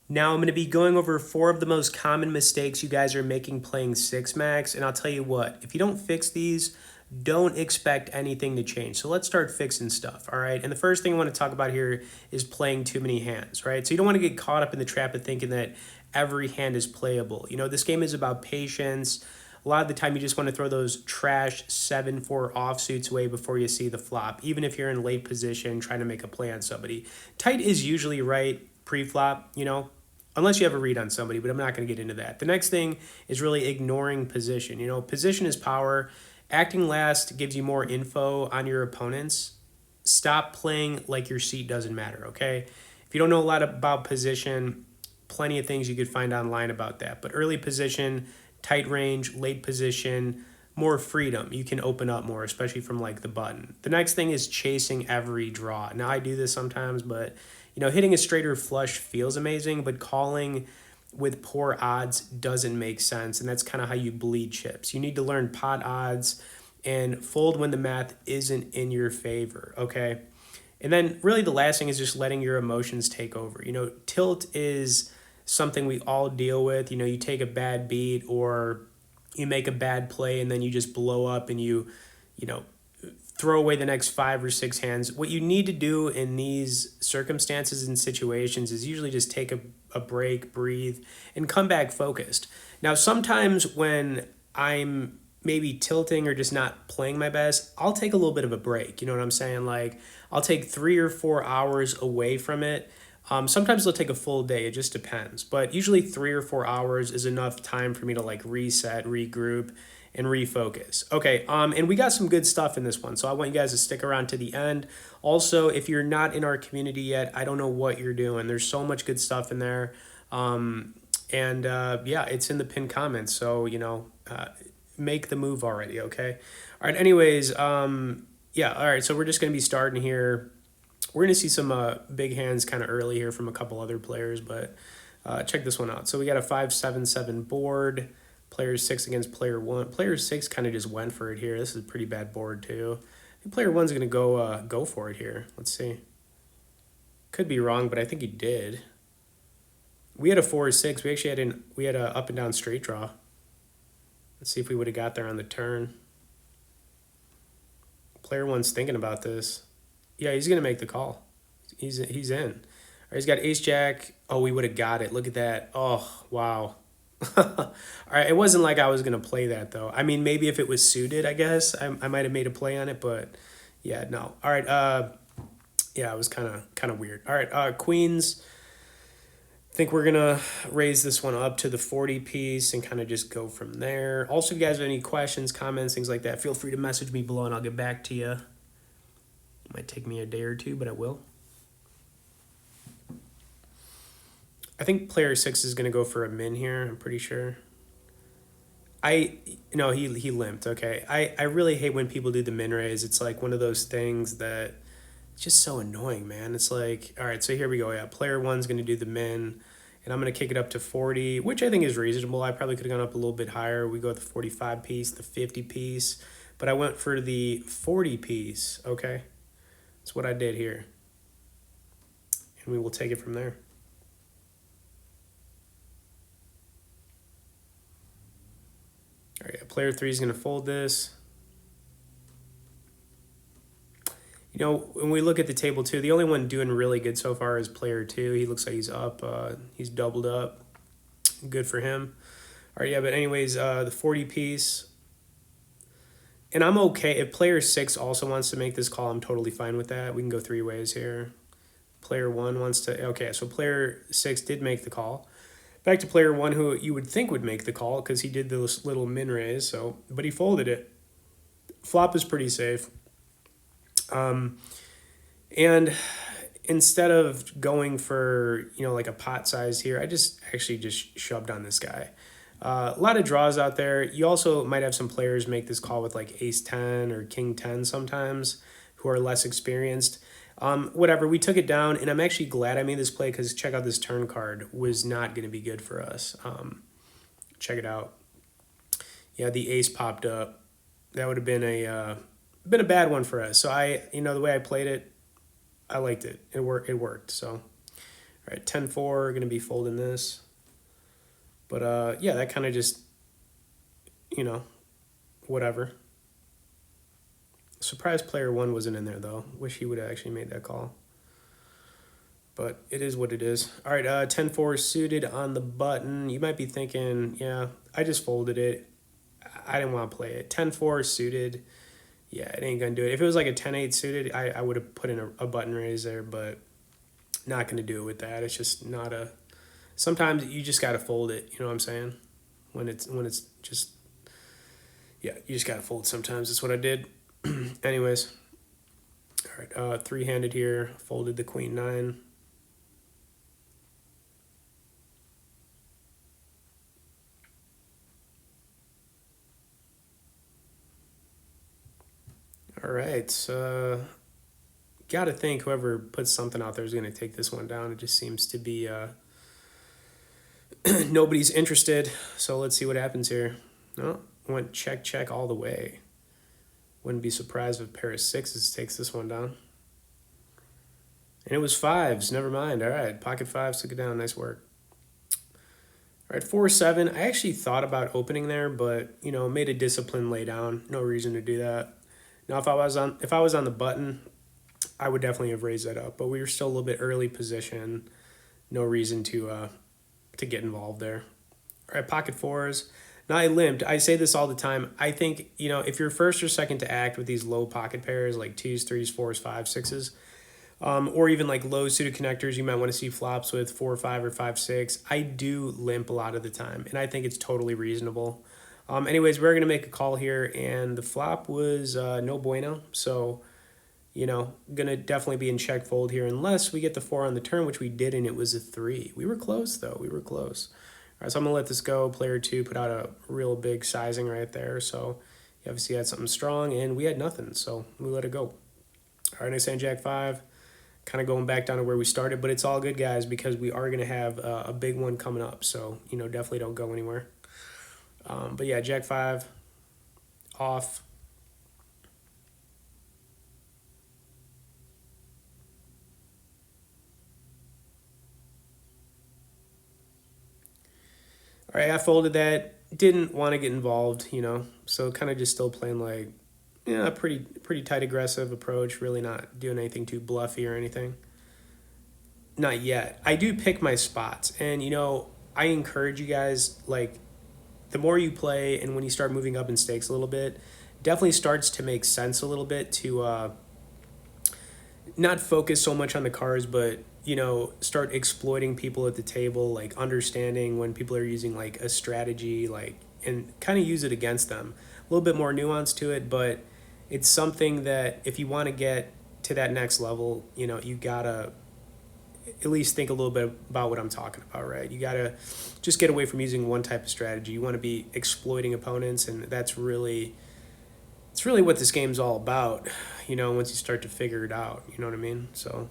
Now I'm going to be going over 4 of the most common mistakes you guys are making playing 6 max, and I'll tell you what, if you don't fix these, don't expect anything to change. So let's start fixing stuff, all right? And the first thing I want to talk about here is playing too many hands, right? So you don't want to get caught up in the trap of thinking that every hand is playable. You know, this game is about patience. A lot of the time you just want to throw those trash 7-4 offsuits away before you see the flop, even if you're in late position trying to make a play on somebody. Tight is usually right pre-flop, you know, unless you have a read on somebody, but I'm not going to get into that. The next thing is really ignoring position. You know, position is power. Acting last gives you more info on your opponents. Stop playing like your seat doesn't matter, okay? If you don't know a lot about position, plenty of things you could find online about that. But early position, tight range, late position, more freedom. You can open up more, especially from like the button. The next thing is chasing every draw. Now I do this sometimes, but you know, hitting a straighter flush feels amazing, but calling with poor odds doesn't make sense, and that's kind of how you bleed chips. You need to learn pot odds and fold when the math isn't in your favor, okay? And then really the last thing is just letting your emotions take over. You know, tilt is something we all deal with. You know, you take a bad beat or you make a bad play and then you just blow up and you know, throw away the next 5 or 6 hands. What you need to do in these circumstances and situations is usually just take a break, breathe, and come back focused. Now, sometimes when I'm maybe tilting or just not playing my best, I'll take a little bit of a break. You know what I'm saying? Like, I'll take 3 or 4 hours away from it. Sometimes it'll take a full day. It just depends. But usually 3 or 4 hours is enough time for me to like reset, regroup, and refocus. Okay, and we got some good stuff in this one, so I want you guys to stick around to the end. Also, if you're not in our community yet, I don't know what you're doing. There's so much good stuff in there. Yeah, it's in the pinned comments, so, you know, make the move already, okay? All right, anyways, yeah, all right, so we're just going to be starting here. We're going to see some big hands kind of early here from a couple other players, but check this one out. So we got a 5-7-7 board. Player 6 against player 1. Player 6 kind of just went for it here. This is a pretty bad board too. I think player 1's going to go for it here. Let's see. Could be wrong, but I think he did. We had a 4-6. We actually had a up and down straight draw. Let's see if we would have got there on the turn. Player 1's thinking about this. Yeah, he's going to make the call. He's in. All right, he's got ace jack. Oh, we would have got it. Look at that. Oh, wow. All right, it wasn't like I was going to play that, though. I mean, maybe if it was suited, I guess, I might have made a play on it, but yeah, no. All right, yeah, it was kind of weird. All right, queens. I think we're going to raise this one up to the 40 piece and kind of just go from there. Also, if you guys have any questions, comments, things like that, feel free to message me below and I'll get back to you. It might take me a day or two, but I will. I think player 6 is going to go for a min here, I'm pretty sure. No, he limped, okay. I really hate when people do the min raise. It's like one of those things that it's just so annoying, man. It's like, all right, so here we go. Yeah, player 1's going to do the min, and I'm going to kick it up to 40, which I think is reasonable. I probably could have gone up a little bit higher. We go with the 45 piece, the 50 piece, but I went for the 40 piece, okay. That's what I did here. And we will take it from there. All right, player 3 is going to fold this. You know, when we look at the table too, the only one doing really good so far is player 2. He looks like he's up. He's doubled up. Good for him. All right, yeah, but anyways, the 40 piece. And I'm okay. If player 6 also wants to make this call, I'm totally fine with that. We can go 3 ways here. Player 1 wants to... Okay, so player 6 did make the call. Back to player 1, who you would think would make the call because he did this little min raise, but he folded it. Flop is pretty safe. And instead of going for, you know, like a pot size here, I just shoved on this guy. A lot of draws out there. You also might have some players make this call with like ace 10 or king 10 sometimes who are less experienced. Whatever, we took it down, and I'm actually glad I made this play because check out this turn card was not going to be good for us. Check it out. Yeah, the ace popped up. That would have been a bad one for us. So the way I played it, I liked it. It worked. So, all All right, 10-4, going to be folding this. But yeah, that kind of just, you know, whatever. Surprise player one wasn't in there, though. Wish he would have actually made that call. But it is what it is. All right, 10-4 suited on the button. You might be thinking, yeah, I just folded it. I didn't want to play it. 10-4 suited. Yeah, it ain't going to do it. If it was like a 10-8 suited, I would have put in a button raise there, but not going to do it with that. It's just not a... Sometimes you just got to fold it, you know what I'm saying? When it's just... Yeah, you just got to fold sometimes. That's what I did. Anyways. All right, three-handed here. Folded the queen 9. All right, so got to think whoever puts something out there is going to take this one down. It just seems to be nobody's interested. So let's see what happens here. No, went check, check all the way. Wouldn't be surprised if a pair of 6s takes this one down. And it was 5s. Never mind. All right, pocket 5s took it down. Nice work. All right, 4-7. I actually thought about opening there, but you know, made a discipline lay down. No reason to do that. Now, if I was on the button, I would definitely have raised that up. But we were still a little bit early position. No reason to get involved there. All right, pocket 4s. Now I limped. I say this all the time. I think, you know, if you're first or second to act with these low pocket pairs like 2s, 3s, 4s, 5s, 6s, or even like low suited connectors, you might want to see flops with 4-5 or 5-6. I do limp a lot of the time, and I think it's totally reasonable. Anyways, we're going to make a call here, and the flop was no bueno. So, you know, going to definitely be in check fold here unless we get the 4 on the turn, which we did, and it was a 3. We were close, though. We were close. All right, so I'm going to let this go. Player 2 put out a real big sizing right there. So, you obviously had something strong, and we had nothing. So, we let it go. All right, nice hand, Jack 5. Kind of going back down to where we started, but it's all good, guys, because we are going to have a big one coming up. So, you know, definitely don't go anywhere. But yeah, Jack 5, off. All right, I folded that. Didn't want to get involved, you know, so kind of just still playing like, yeah, pretty tight aggressive approach. Really not doing anything too bluffy or anything. Not yet. I do pick my spots, and you know, I encourage you guys, like, the more you play and when you start moving up in stakes a little bit, definitely starts to make sense a little bit to not focus so much on the cards, but you know, start exploiting people at the table, like understanding when people are using like a strategy, like, and kind of use it against them. A little bit more nuance to it, but it's something that if you want to get to that next level, you know, you gotta at least think a little bit about what I'm talking about, right? You gotta just get away from using one type of strategy. You want to be exploiting opponents, and it's really what this game's all about, you know, once you start to figure it out, you know what I mean? So,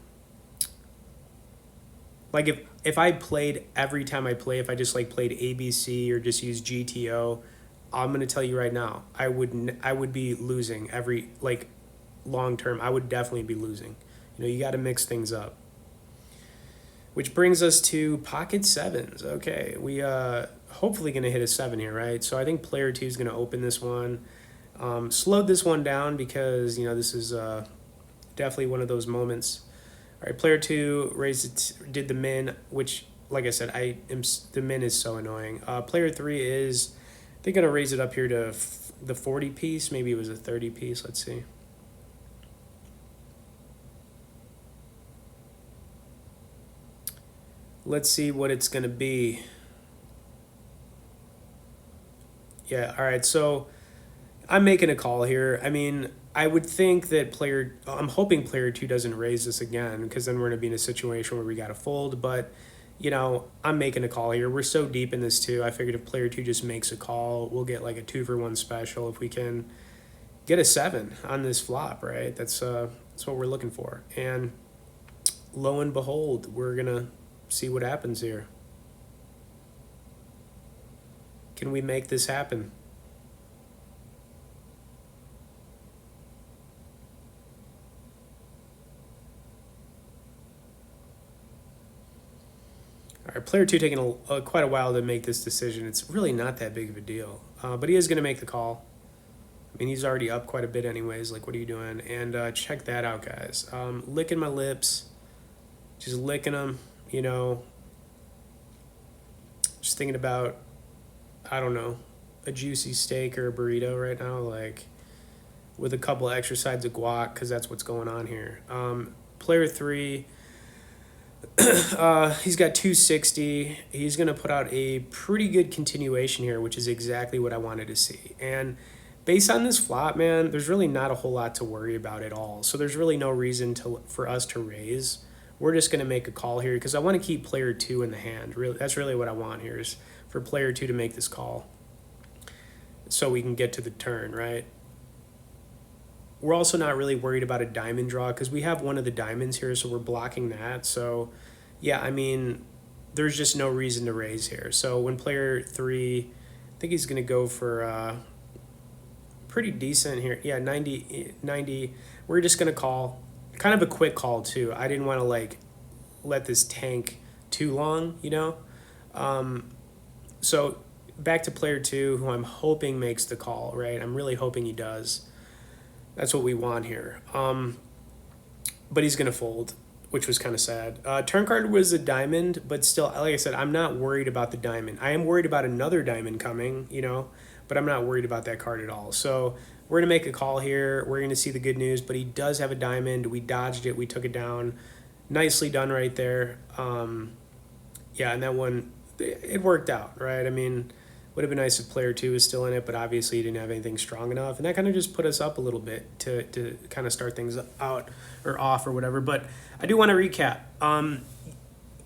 like, if I played every time I play, if I just like played ABC or just used GTO, I'm gonna tell you right now, I would be losing every, like, long term. I would definitely be losing. You know, you got to mix things up. Which brings us to pocket 7s. Okay, we hopefully gonna hit a 7 here, right? So I think player 2 is gonna open this one. Slowed this one down because, you know, this is definitely one of those moments. All right, player 2 raised it, did the min, which, like I said, the min is so annoying. Player 3 is, they're gonna raise it up here to the 40 piece. Maybe it was a 30 piece. Let's see. Let's see what it's gonna be. Yeah. All right. So I'm making a call here. I mean, I would think that I'm hoping player 2 doesn't raise this again, because then we're going to be in a situation where we got to fold. But, you know, I'm making a call here. We're so deep in this too. I figured if player 2 just makes a call, we'll get like a 2-for-1 special if we can get a 7 on this flop, right? That's what we're looking for. And lo and behold, we're going to see what happens here. Can we make this happen? or player two taking quite a while to make this decision. It's really not that big of a deal, but he is going to make the call. I mean, he's already up quite a bit anyways. Like, what are you doing? And check that out, guys. Licking my lips, just licking them, you know, just thinking about, I don't know, a juicy steak or a burrito right now, like with a couple extra sides of guac, because that's what's going on here. Player three, he's got 260. He's going to put out a pretty good continuation here, which is exactly what I wanted to see. And based on this flop, man, there's really not a whole lot to worry about at all. So there's really no reason for us to raise. We're just going to make a call here because I want to keep player two in the hand. Really, that's really what I want here, is for player two to make this call so we can get to the turn, right? We're also not really worried about a diamond draw because we have one of the diamonds here, so we're blocking that. So, yeah, I mean, there's just no reason to raise here. So when player three, I think he's going to go for pretty decent here. Yeah, 90. We're just going to call. Kind of a quick call, too. I didn't want to, like, let this tank too long, you know? So back to player two, who I'm hoping makes the call, right? I'm really hoping he does. That's what we want here. But he's going to fold, which was kind of sad. Turn card was a diamond, but still, like I said, I'm not worried about the diamond. I am worried about another diamond coming, you know, but I'm not worried about that card at all. So we're going to make a call here. We're going to see the good news, but he does have a diamond. We dodged it. We took it down. Nicely done right there. Yeah, and that one, it worked out, right? I mean, would have been nice if player two was still in it, but obviously he didn't have anything strong enough. And that kind of just put us up a little bit to kind of start things out or off or whatever. But I do want to recap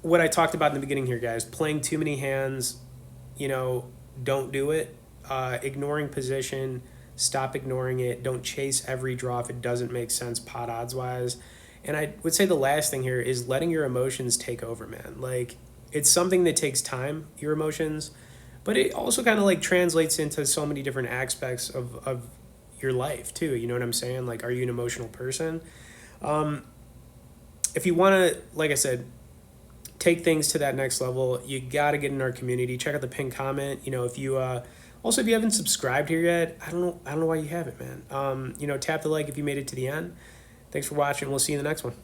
what I talked about in the beginning here, guys. Playing too many hands, you know, don't do it. Ignoring position, stop ignoring it. Don't chase every draw if it doesn't make sense pot odds wise. And I would say the last thing here is letting your emotions take over, man. Like, it's something that takes time, your emotions, but it also kind of like translates into so many different aspects of your life too. You know what I'm saying? Like, are you an emotional person? If you want to, like I said, take things to that next level, you got to get in our community. Check out the pinned comment. You know, if you also, if you haven't subscribed here yet, I don't know why you haven't, man. You know, tap the like if you made it to the end. Thanks for watching. We'll see you in the next one.